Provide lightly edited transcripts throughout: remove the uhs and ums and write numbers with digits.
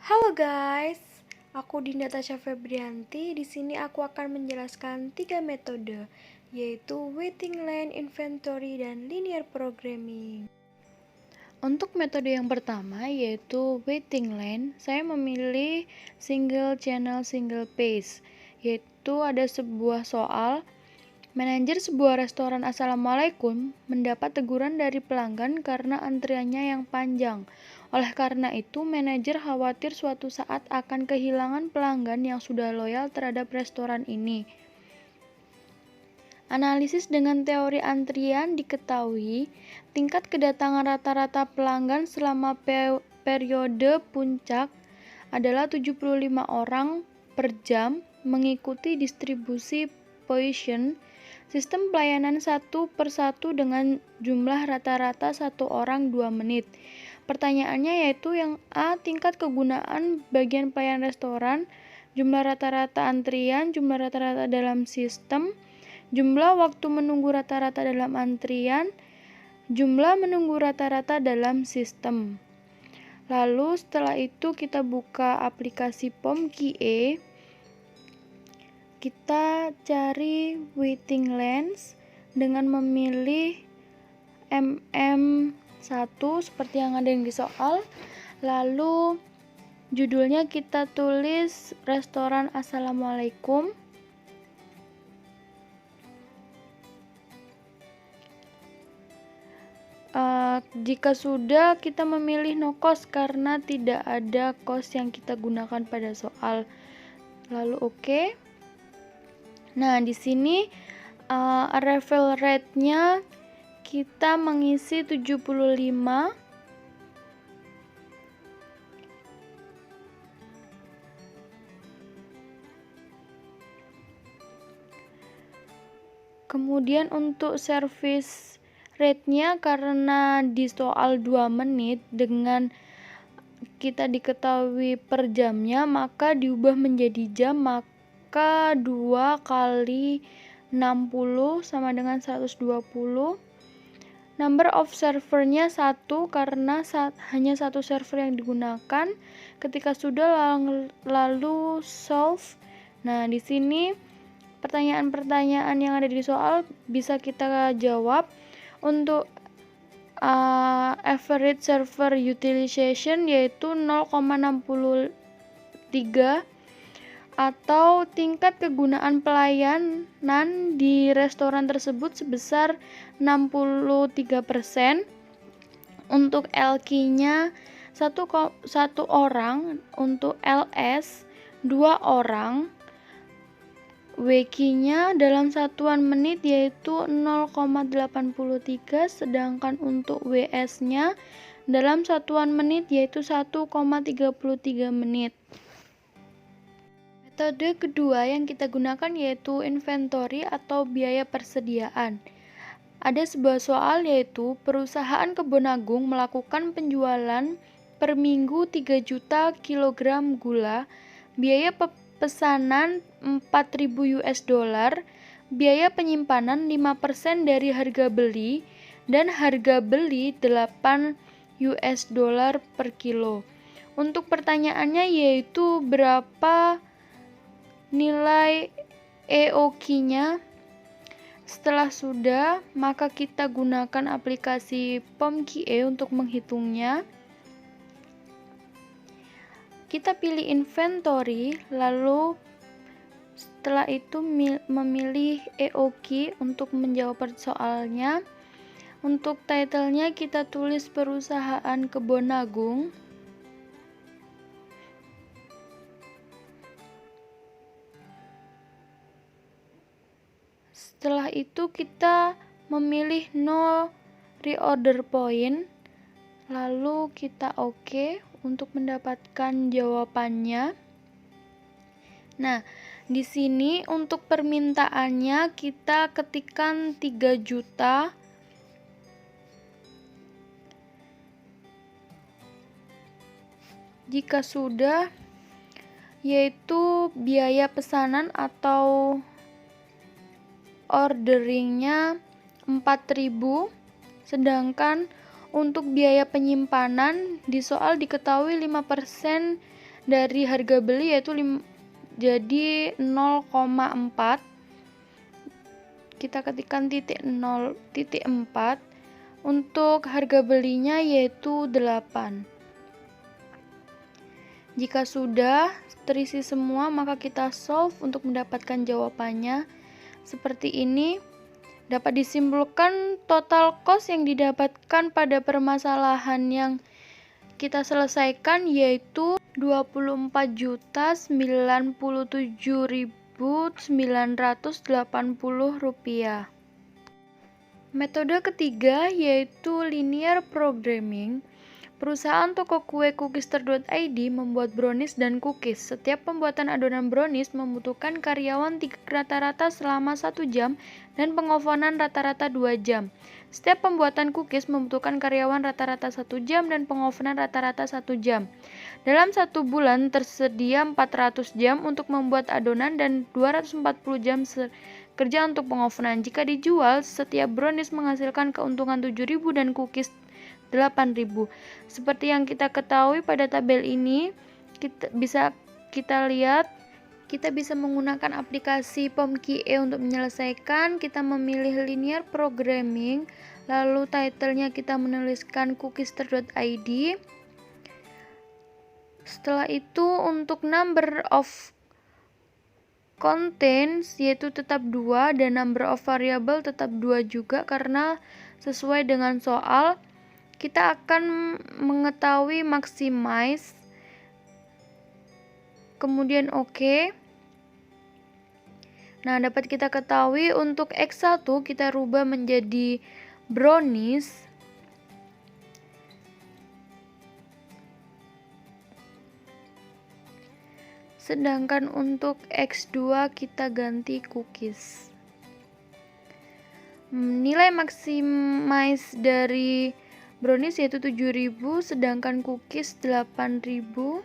Halo guys, aku Dinda Tasya Febrianti. Di sini aku akan menjelaskan 3 metode, yaitu waiting line, inventory, dan linear programming. Untuk metode yang pertama yaitu waiting line, saya memilih single channel single phase, yaitu ada sebuah soal. Manajer sebuah restoran Assalamualaikum mendapat teguran dari pelanggan karena antriannya yang panjang. Oleh karena itu, manajer khawatir suatu saat akan kehilangan pelanggan yang sudah loyal terhadap restoran ini. Analisis dengan teori antrian diketahui, tingkat kedatangan rata-rata pelanggan selama periode puncak adalah 75 orang per jam mengikuti distribusi Poisson. Sistem pelayanan 1/1 dengan jumlah rata-rata 1 orang 2 menit. Pertanyaannya yaitu yang A, tingkat kegunaan bagian pelayanan restoran, jumlah rata-rata antrian, jumlah rata-rata dalam sistem, jumlah waktu menunggu rata-rata dalam antrian, jumlah menunggu rata-rata dalam sistem. Lalu setelah itu kita buka aplikasi POM-QA. Kita cari waiting lens dengan memilih MM1 seperti yang ada di soal. Lalu judulnya kita tulis restoran Assalamualaikum. Jika sudah, kita memilih no cost karena tidak ada cost yang kita gunakan pada soal. Lalu oke. Nah, di sini arrival rate-nya kita mengisi 75. Kemudian untuk service rate-nya karena di soal 2 menit dengan kita diketahui per jamnya, maka diubah menjadi jam, maka 2 kali 60 sama dengan 120. Number of servernya 1 karena hanya satu server yang digunakan. Ketika sudah lalu solve. Nah, di sini pertanyaan-pertanyaan yang ada di soal bisa kita jawab. Untuk average server utilization yaitu 0,63 atau tingkat kegunaan pelayanan di restoran tersebut sebesar 63%. Untuk LQ-nya 1 orang, untuk LS 2 orang. WQ-nya dalam satuan menit yaitu 0,83, sedangkan untuk WS-nya dalam satuan menit yaitu 1,33 menit. Metode kedua yang kita gunakan yaitu inventory atau biaya persediaan. Ada sebuah soal yaitu perusahaan Kebon Agung melakukan penjualan per minggu 3 juta kilogram gula, biaya pesanan 4.000 US dollar, biaya penyimpanan 5% dari harga beli, dan harga beli 8 US dollar per kilo. Untuk pertanyaannya yaitu berapa nilai EOQ-nya. Setelah sudah, maka kita gunakan aplikasi POM-QA untuk menghitungnya. Kita pilih inventory, lalu setelah itu memilih EOQ untuk menjawab soalnya. Untuk title-nya kita tulis perusahaan Kebon Agung. Setelah itu kita memilih no reorder point, lalu kita oke untuk mendapatkan jawabannya. Nah, di sini untuk permintaannya kita ketikkan 3 juta. Jika sudah, yaitu biaya pesanan atau orderingnya 4.000, sedangkan untuk biaya penyimpanan di soal diketahui 5% dari harga beli yaitu jadi 0,4. Kita ketikkan titik 0,4. Untuk harga belinya yaitu 8. Jika sudah terisi semua, maka kita solve untuk mendapatkan jawabannya. Seperti ini. Dapat disimpulkan total cost yang didapatkan pada permasalahan yang kita selesaikan yaitu Rp97.980. Metode ketiga yaitu linear programming. Perusahaan toko kue Cookister.id membuat brownies dan cookies. Setiap pembuatan adonan brownies membutuhkan karyawan rata-rata selama 1 jam dan pengovenan rata-rata 2 jam. Setiap pembuatan cookies membutuhkan karyawan rata-rata 1 jam dan pengovenan rata-rata 1 jam. Dalam 1 bulan tersedia 400 jam untuk membuat adonan dan 240 jam kerja untuk pengovenan. Jika dijual, setiap brownies menghasilkan keuntungan 7.000 dan cookies 8.000. Seperti yang kita ketahui pada tabel ini, kita lihat kita bisa menggunakan aplikasi POMQE untuk menyelesaikan. Kita memilih linear programming, lalu title-nya kita menuliskan cookister.id. Setelah itu untuk number of contains yaitu tetap 2 dan number of variable tetap 2 juga karena sesuai dengan soal. Kita akan mengetahui maximize, kemudian OK. Nah, dapat kita ketahui untuk X1 kita rubah menjadi brownies. Sedangkan untuk X2 kita ganti cookies. Nilai maximize dari brownies yaitu 7.000, sedangkan cookies 8.000.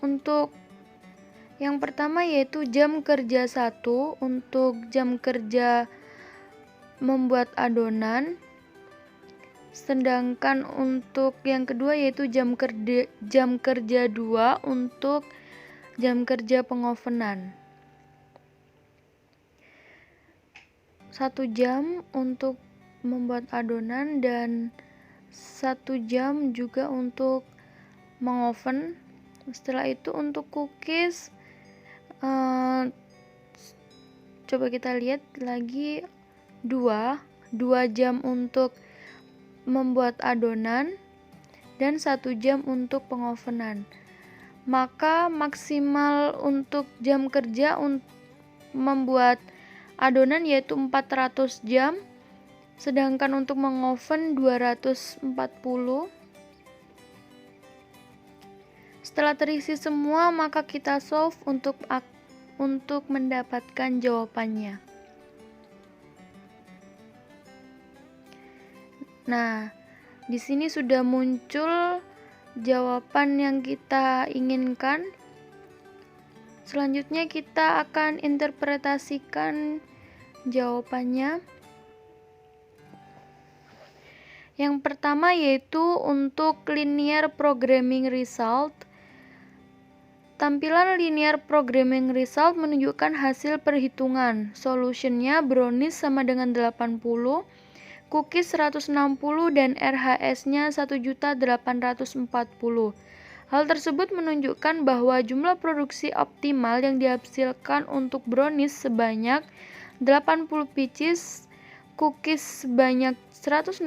Untuk yang pertama yaitu jam kerja 1 untuk jam kerja membuat adonan. Sedangkan untuk yang kedua yaitu jam kerja 2 untuk jam kerja pengovenan. 1 jam untuk membuat adonan dan 1 jam juga untuk mengoven. Setelah itu untuk cookies, coba kita lihat lagi 2 jam untuk membuat adonan dan 1 jam untuk pengovenan. Maka maksimal untuk jam kerja membuat adonan yaitu 400 jam, sedangkan untuk mengoven 240. Setelah terisi semua, maka kita solve untuk mendapatkan jawabannya. Nah, di sini sudah muncul jawaban yang kita inginkan. Selanjutnya kita akan interpretasikan jawabannya. Yang pertama yaitu untuk linear programming result. Tampilan linear programming result menunjukkan hasil perhitungan. Solutionnya brownies sama dengan 80, cookies 160 dan RHS-nya 1.840. Hal tersebut menunjukkan bahwa jumlah produksi optimal yang dihasilkan untuk brownies sebanyak 80 pieces, cookies sebanyak 160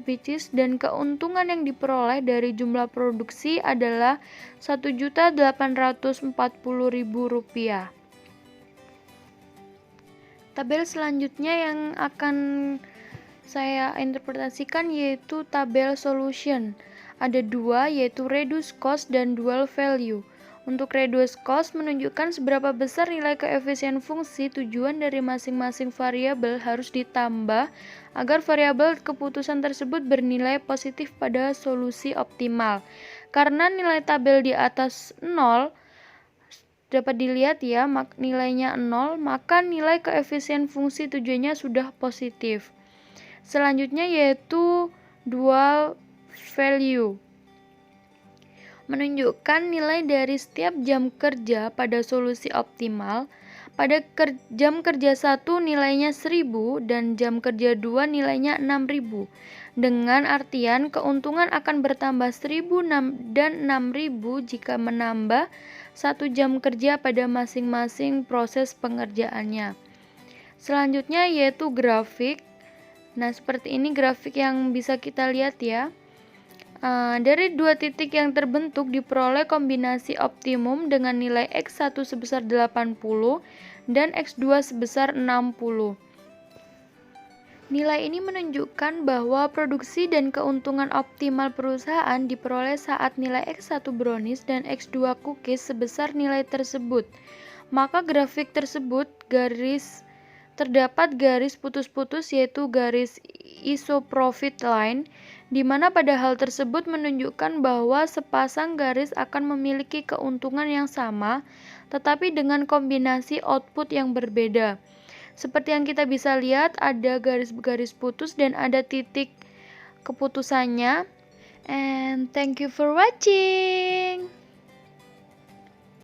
pieces, dan keuntungan yang diperoleh dari jumlah produksi adalah Rp1.840.000. Tabel selanjutnya yang akan saya interpretasikan yaitu tabel solution. Ada 2 yaitu reduce cost dan dual value. Untuk reduce cost menunjukkan seberapa besar nilai koefisien fungsi tujuan dari masing-masing variabel harus ditambah agar variabel keputusan tersebut bernilai positif pada solusi optimal. Karena nilai tabel di atas 0 dapat dilihat ya, nilainya 0, maka nilai koefisien fungsi tujuannya sudah positif. Selanjutnya yaitu dual value. menunjukkan nilai dari setiap jam kerja pada solusi optimal. Pada jam kerja 1 nilainya 1000 dan jam kerja 2 nilainya 6000. Dengan artian keuntungan akan bertambah 1000 dan 6000 jika menambah 1 jam kerja pada masing-masing proses pengerjaannya. Selanjutnya yaitu grafik. Nah, seperti ini grafik yang bisa kita lihat ya. Dari dua titik yang terbentuk diperoleh kombinasi optimum dengan nilai X1 sebesar 80 dan X2 sebesar 60. Nilai ini menunjukkan bahwa produksi dan keuntungan optimal perusahaan diperoleh saat nilai X1 brownies dan X2 cookies sebesar nilai tersebut. Maka grafik tersebut terdapat garis putus-putus yaitu garis isoprofit line, di mana pada hal tersebut menunjukkan bahwa sepasang garis akan memiliki keuntungan yang sama, tetapi dengan kombinasi output yang berbeda. Seperti yang kita bisa lihat, ada garis-garis putus dan ada titik keputusannya. And thank you for watching.